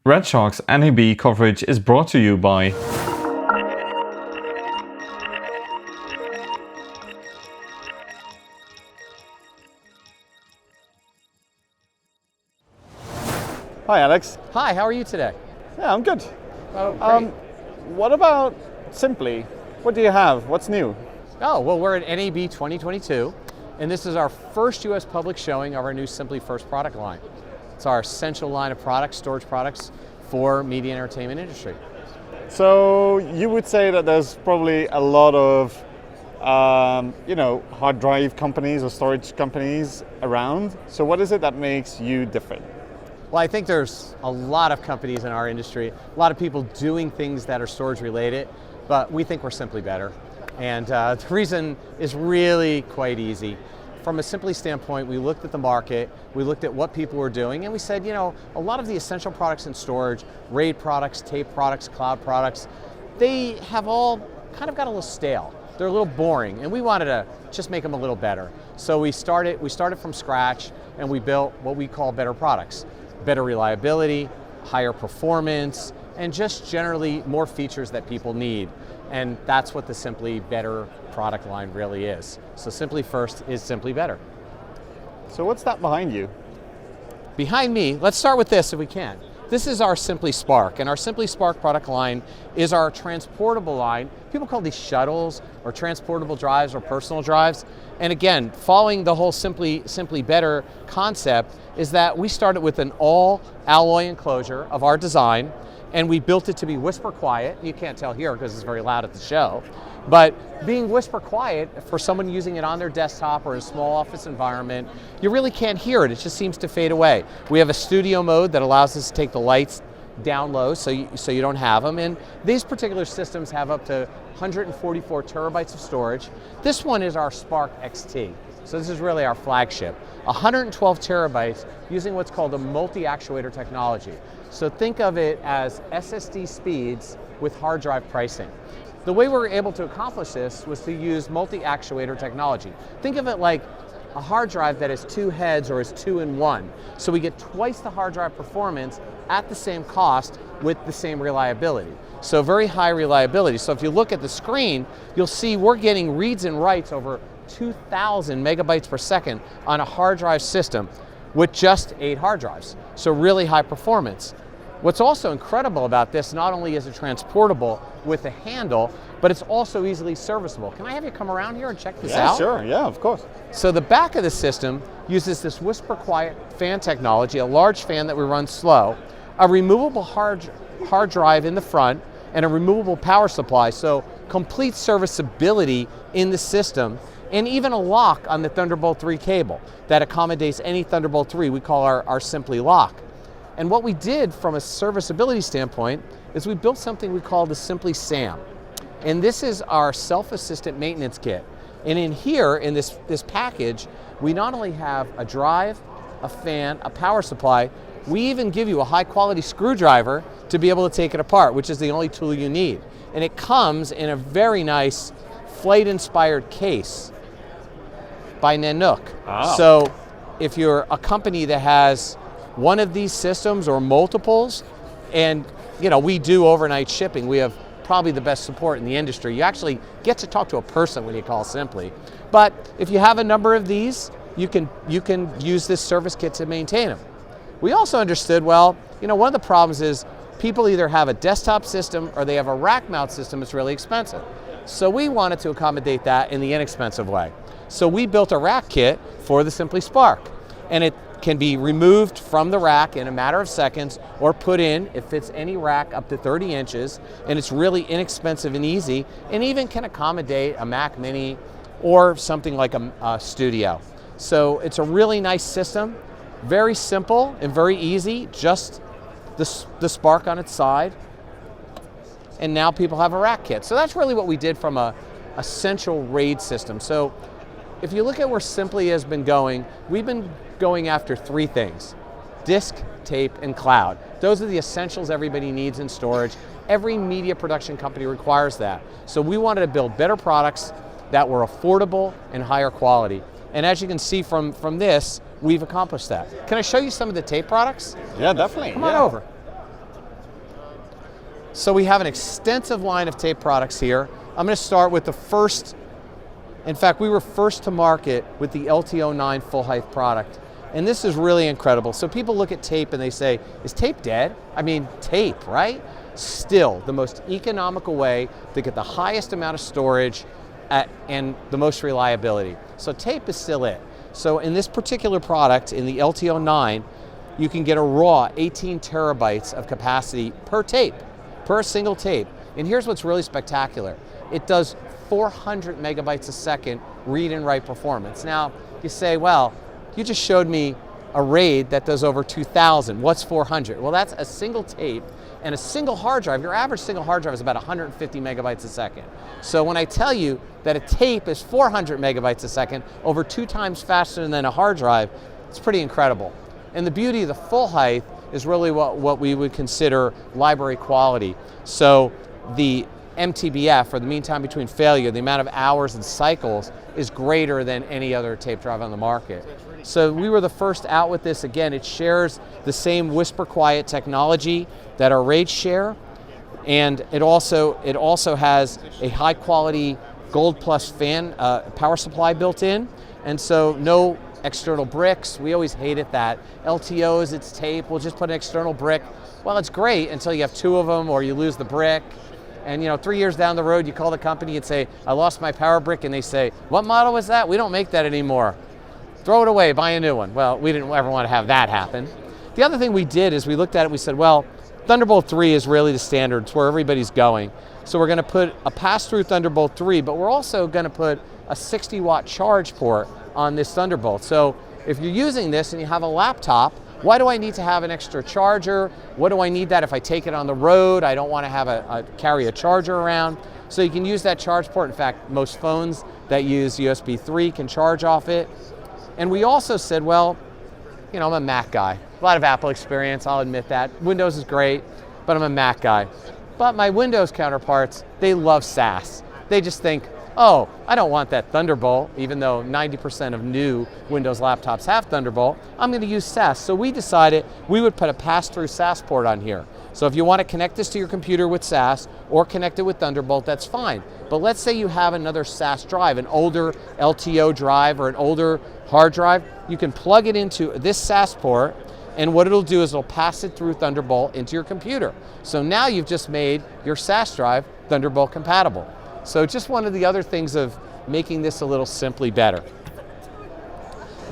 Redshark's NAB coverage is brought to you by Hi Alex. Hi, how are you today? Yeah, I'm good. Oh, great. What about Symply? What do you have? What's new? Oh, well, we're at NAB 2022, and this is our first US public showing of our new Symply First product line. It's our essential line of products, storage products for media and entertainment industry. So you would say that there's probably a lot of hard drive companies or storage companies around. So what is it that makes you different? Well, I think there's a lot of companies in our industry, a lot of people doing things that are storage related, but we think we're simply better. And the reason is really quite easy. From a Symply standpoint, we looked at the market, we looked at what people were doing, and we said, a lot of the essential products in storage, RAID products, tape products, cloud products, they have all kind of got a little stale. They're a little boring, and we wanted to just make them a little better. So we started from scratch, and we built what we call better products. Better reliability, higher performance, and just generally more features that people need. And that's what the Symply Better product line really is. So Symply First is simply better. So what's that behind you? Behind me, let's start with this if we can. This is our SymplySPARK, and our SymplySPARK product line is our transportable line. People call these shuttles or transportable drives or personal drives. And again, following the whole Symply Better concept is that we started with an all alloy enclosure of our design, and we built it to be whisper quiet. You can't tell here because it's very loud at the show. But being whisper quiet for someone using it on their desktop or a small office environment, you really can't hear it. It just seems to fade away. We have a studio mode that allows us to take the lights down low so you don't have them. And these particular systems have up to 144 terabytes of storage. This one is our SPARK XT. So this is really our flagship. 112 terabytes using what's called a multi-actuator technology. So think of it as SSD speeds with hard drive pricing. The way we were able to accomplish this was to use multi-actuator technology. Think of it like a hard drive that has two heads or is 2-in-1. So we get twice the hard drive performance at the same cost with the same reliability. So very high reliability. So if you look at the screen, you'll see we're getting reads and writes over 2,000 megabytes per second on a hard drive system with just 8 hard drives. So really high performance. What's also incredible about this, not only is it transportable with a handle, but it's also easily serviceable. Can I have you come around here and check this out? Sure, yeah, of course. So the back of the system uses this whisper quiet fan technology, a large fan that we run slow, a removable hard drive in the front, and a removable power supply, so complete serviceability in the system, and even a lock on the Thunderbolt 3 cable that accommodates any Thunderbolt 3. We call our Symply lock. And what we did from a serviceability standpoint is we built something we call the Symply SAM. And this is our self-assistant maintenance kit. And in here, in this package, we not only have a drive, a fan, a power supply, we even give you a high quality screwdriver to be able to take it apart, which is the only tool you need. And it comes in a very nice flight-inspired case by Nanook. Oh. So if you're a company that has one of these systems or multiples, and we do overnight shipping, we have probably the best support in the industry. You actually get to talk to a person when you call Symply. But if you have a number of these, you can use this service kit to maintain them. We also understood, one of the problems is people either have a desktop system or they have a rack mount system that's really expensive. So we wanted to accommodate that in the inexpensive way. So we built a rack kit for the SymplySPARK, and it can be removed from the rack in a matter of seconds or put in. It fits any rack up to 30 inches, and it's really inexpensive and easy, and even can accommodate a Mac Mini or something like a Studio. So it's a really nice system, very simple and very easy, just the SPARK on its side, and now people have a rack kit. So that's really what we did from a essential RAID system. So if you look at where Symply has been going, we've been going after 3 things: disk, tape, and cloud. Those are the essentials everybody needs in storage. Every media production company requires that. So we wanted to build better products that were affordable and higher quality. And as you can see from this, we've accomplished that. Can I show you some of the tape products? Yeah, definitely. Come on over. So we have an extensive line of tape products here. I'm going to start with the first. In fact, we were first to market with the LTO 9 full height product. And this is really incredible. So people look at tape and they say, is tape dead? I mean, tape, right? Still the most economical way to get the highest amount of storage and the most reliability. So tape is still it. So in this particular product, in the LTO 9, you can get a raw 18 terabytes of capacity per tape, per single tape. And here's what's really spectacular. It does 400 megabytes a second read and write performance. Now, you say, well, you just showed me a RAID that does over 2,000. What's 400? Well, that's a single tape and a single hard drive. Your average single hard drive is about 150 megabytes a second. So when I tell you that a tape is 400 megabytes a second, over 2 times faster than a hard drive, it's pretty incredible. And the beauty of the full height is really what we would consider library quality. So the MTBF, or the mean time between failure, the amount of hours and cycles, is greater than any other tape drive on the market. So we were the first out with this. Again, it shares the same whisper quiet technology that our RAID share, and it also has a high quality Gold Plus fan power supply built in, and so no external bricks. We always hated that. LTOs, it's tape, we'll just put an external brick. Well, it's great until you have 2 of them or you lose the brick. And 3 years down the road, you call the company and say, I lost my power brick, and they say, what model was that? We don't make that anymore. Throw it away, buy a new one. Well, we didn't ever want to have that happen. The other thing we did is we looked at it, we said, well, Thunderbolt 3 is really the standard. It's where everybody's going. So we're going to put a pass-through Thunderbolt 3, but we're also going to put a 60-watt charge port on this Thunderbolt. So if you're using this and you have a laptop, why do I need to have an extra charger? What do I need that if I take it on the road? I don't want to have carry a charger around. So you can use that charge port. In fact, most phones that use USB 3 can charge off it. And we also said, well, I'm a Mac guy. A lot of Apple experience, I'll admit that. Windows is great, but I'm a Mac guy. But my Windows counterparts, they love SAS. They just think, oh, I don't want that Thunderbolt, even though 90% of new Windows laptops have Thunderbolt. I'm going to use SAS. So we decided we would put a pass-through SAS port on here. So if you want to connect this to your computer with SAS or connect it with Thunderbolt, that's fine. But let's say you have another SAS drive, an older LTO drive or an older hard drive, you can plug it into this SAS port, and what it'll do is it'll pass it through Thunderbolt into your computer. So now you've just made your SAS drive Thunderbolt compatible. So just one of the other things of making this a little simply better.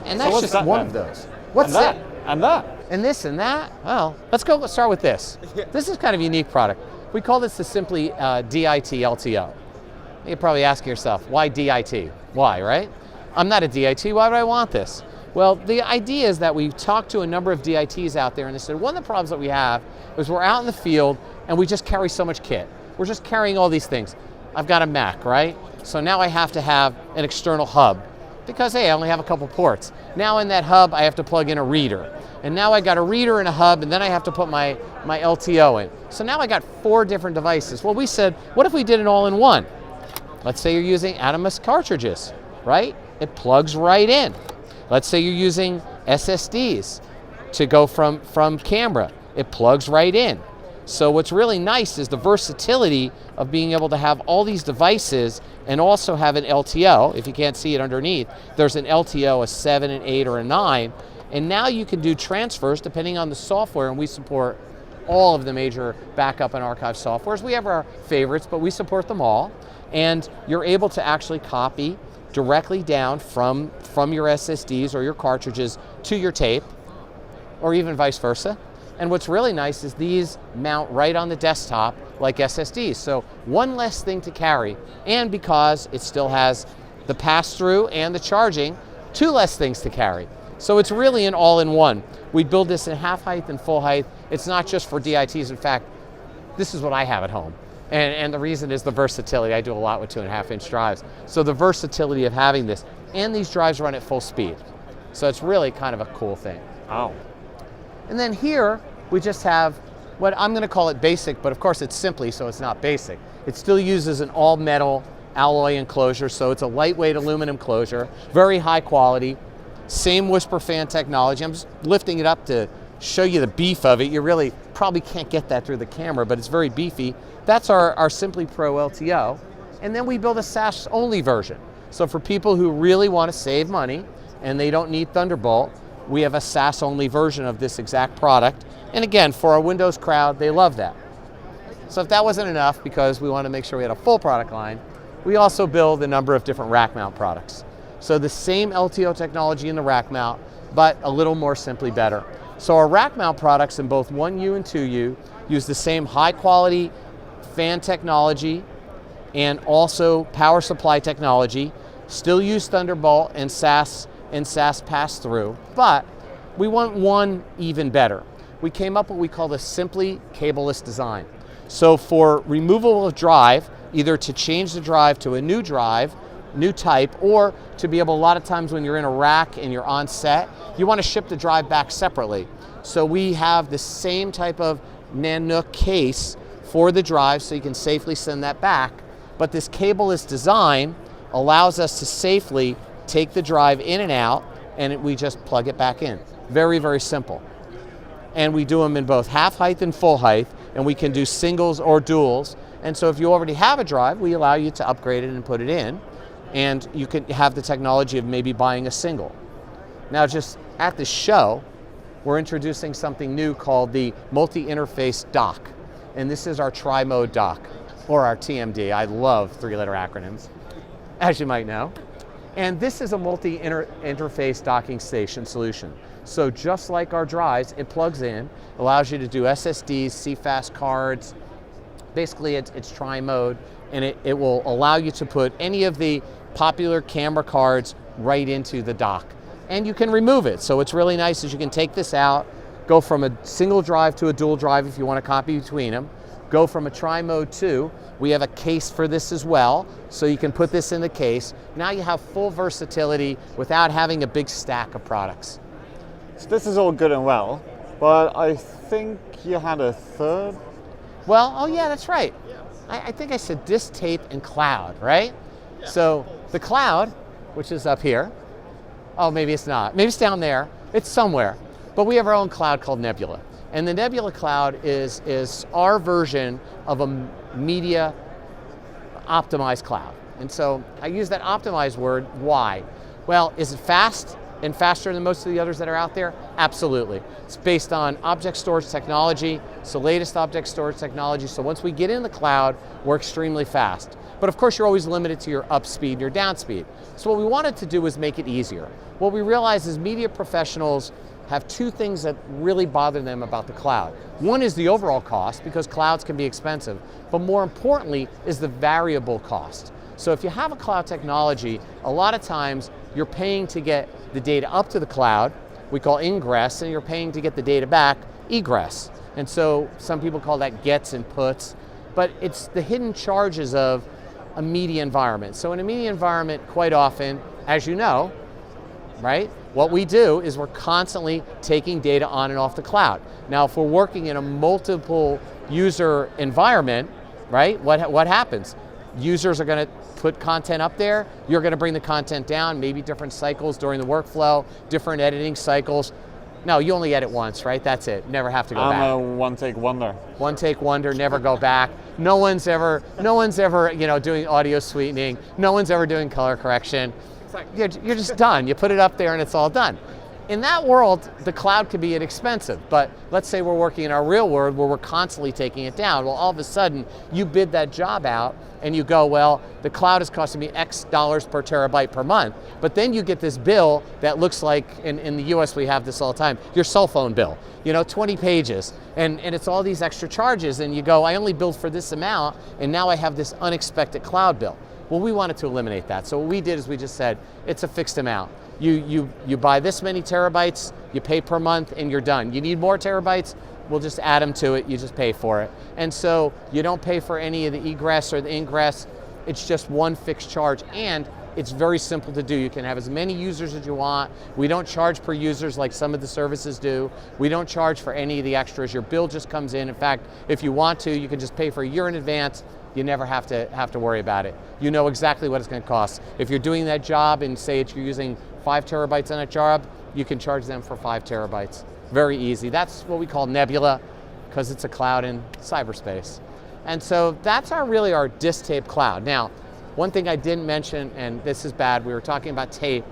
And that's just one of those. What's that? And that. And this and that? Well, let's start with this. This is kind of a unique product. We call this the Symply DIT LTO. You're probably asking yourself, why DIT? Why, right? I'm not a DIT, why would I want this? Well, the idea is that we talked to a number of DITs out there, and they said one of the problems that we have is we're out in the field and we just carry so much kit. We're just carrying all these things. I've got a Mac, right? So now I have to have an external hub because, hey, I only have a couple ports. Now in that hub, I have to plug in a reader. And now I got a reader and a hub, and then I have to put my LTO in. So now I got 4 different devices. Well, we said, what if we did it all in one? Let's say you're using Animus cartridges, right? It plugs right in. Let's say you're using SSDs to go from camera. It plugs right in. So what's really nice is the versatility of being able to have all these devices and also have an LTO. If you can't see it underneath, there's an LTO, a 7, an 8, or a 9. And now you can do transfers depending on the software, and we support all of the major backup and archive softwares. We have our favorites, but we support them all. And you're able to actually copy directly down from your SSDs or your cartridges to your tape, or even vice versa. And what's really nice is these mount right on the desktop like SSDs. So one less thing to carry, and because it still has the pass-through and the charging, 2 less things to carry. So it's really an all-in-one. We build this in half height and full height. It's not just for DITs. In fact, this is what I have at home. And the reason is the versatility. I do a lot with 2.5-inch drives. So the versatility of having this, and these drives run at full speed. So it's really kind of a cool thing. Wow. And then here, we just have what I'm going to call it basic, but of course it's Symply, so it's not basic. It still uses an all-metal alloy enclosure, so it's a lightweight aluminum closure, very high quality, same whisper fan technology. I'm just lifting it up to show you the beef of it. You really probably can't get that through the camera, but it's very beefy. That's our Symply Pro LTO. And then we build a SAS-only version. So for people who really want to save money and they don't need Thunderbolt, we have a SAS-only version of this exact product. And again, for our Windows crowd, they love that. So if that wasn't enough, because we want to make sure we had a full product line, we also build a number of different rack mount products. So the same LTO technology in the rack mount, but a little more simply better. So our rack mount products in both 1U and 2U use the same high quality fan technology and also power supply technology, still use Thunderbolt and SAS pass-through, but we want one even better. We came up with what we call the Symply cableless design. So for removal of drive, either to change the drive to a new drive, new type, or to be able, a lot of times when you're in a rack and you're on set, you want to ship the drive back separately. So we have the same type of Nanook case for the drive so you can safely send that back, but this cableless design allows us to safely take the drive in and out, and we just plug it back in. Very, very simple. And we do them in both half height and full height, and we can do singles or duals. And so if you already have a drive, we allow you to upgrade it and put it in, and you can have the technology of maybe buying a single. Now, just at the show, we're introducing something new called the multi-interface dock. And this is our tri-mode dock, or our TMD. I love three-letter acronyms, as you might know. And this is a multi-interface docking station solution. So just like our drives, it plugs in, allows you to do SSDs, CFast cards. Basically, it's tri-mode, and it will allow you to put any of the popular camera cards right into the dock. And you can remove it. So what's really nice is you can take this out, go from a single drive to a dual drive if you want to copy between them, go from a tri-mode to, we have a case for this as well, so you can put this in the case. Now you have full versatility without having a big stack of products. So this is all good and well, but I think you had a third? Well, oh yeah, that's right. I think I said disk, tape, and cloud, right? Yeah. So the cloud, which is up here, oh, maybe it's not. Maybe it's down there. It's somewhere. But we have our own cloud called Nebula. And the Nebula cloud is our version of a media optimized cloud. And so I use that optimized word. Why? Well, is it fast and faster than most of the others that are out there? Absolutely. It's based on object storage technology, so latest object storage technology. So once we get in the cloud, we're extremely fast. But of course, you're always limited to your up speed and your down speed. So what we wanted to do was make it easier. What we realized is media professionals have two things that really bother them about the cloud. One is the overall cost, because clouds can be expensive, but more importantly is the variable cost. So if you have a cloud technology, a lot of times you're paying to get the data up to the cloud, we call ingress, and you're paying to get the data back, egress. And so some people call that gets and puts, but it's the hidden charges of a media environment. So in a media environment, quite often, as you know, right, what we do is we're constantly taking data on and off the cloud. Now, if we're working in a multiple user environment, right, what happens? Users are going to put content up there, you're going to bring the content down, maybe different cycles during the workflow, different editing cycles. No, you only edit once, right? That's it. Never have to go back. I'm a one-take wonder. One-take wonder, never go back. No one's ever, doing audio sweetening. No one's ever doing color correction. You're just done. You put it up there and it's all done. In that world, the cloud can be inexpensive, but let's say we're working in our real world where we're constantly taking it down. Well, all of a sudden, you bid that job out and you go, well, the cloud is costing me X dollars per terabyte per month, but then you get this bill that looks like, in the US we have this all the time, your cell phone bill, 20 pages, and it's all these extra charges, and you go, I only billed for this amount, and now I have this unexpected cloud bill. Well, we wanted to eliminate that, so what we did is we just said, it's a fixed amount. You buy this many terabytes, you pay per month, and you're done. You need more terabytes, we'll just add them to it, you just pay for it. And so you don't pay for any of the egress or the ingress, it's just one fixed charge, and it's very simple to do. You can have as many users as you want. We don't charge per users like some of the services do. We don't charge for any of the extras. Your bill just comes in. In fact, if you want to, you can just pay for a year in advance. You never have to worry about it. You know exactly what it's going to cost. If you're doing that job and say you're using 5 terabytes on a job, you can charge them for 5 terabytes. Very easy. That's what we call Nebula. because it's a cloud in cyberspace. And so that's really our disk tape cloud. Now, one thing I didn't mention, and this is bad, we were talking about tape.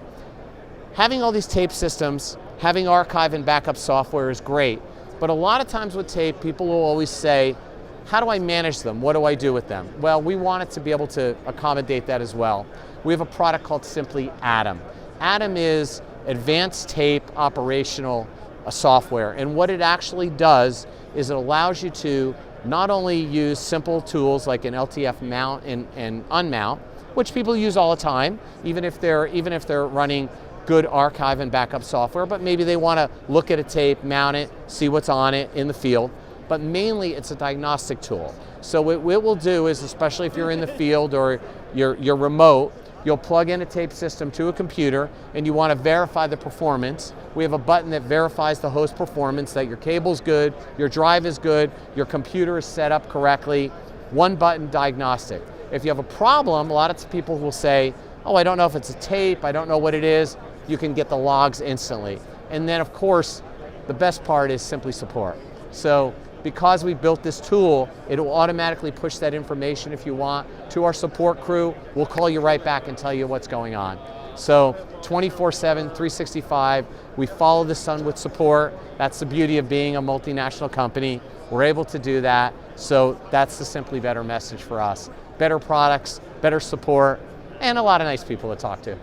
Having all these tape systems, having archive and backup software is great, but a lot of times with tape, people will always say, how do I manage them? What do I do with them? Well, we wanted to be able to accommodate that as well. We have a product called Symply Atom. Atom is advanced tape operational software, and what it actually does is it allows you to not only use simple tools like an LTF mount and unmount, which people use all the time, even if they're running good archive and backup software, but maybe they want to look at a tape, mount it, see what's on it in the field. But mainly it's a diagnostic tool. So what it will do is, especially if you're in the field or you're remote, you'll plug in a tape system to a computer and you want to verify the performance. We have a button that verifies the host performance, that your cable's good, your drive is good, your computer is set up correctly. One button diagnostic. If you have a problem, a lot of people will say, oh, I don't know if it's a tape, I don't know what it is. You can get the logs instantly. And then of course, the best part is Symply Support. So because we built this tool, it will automatically push that information if you want to our support crew. We'll call you right back and tell you what's going on. So 24/7, 365, we follow the sun with support. That's the beauty of being a multinational company. We're able to do that. So that's the Simply Better message for us. Better products, better support, and a lot of nice people to talk to.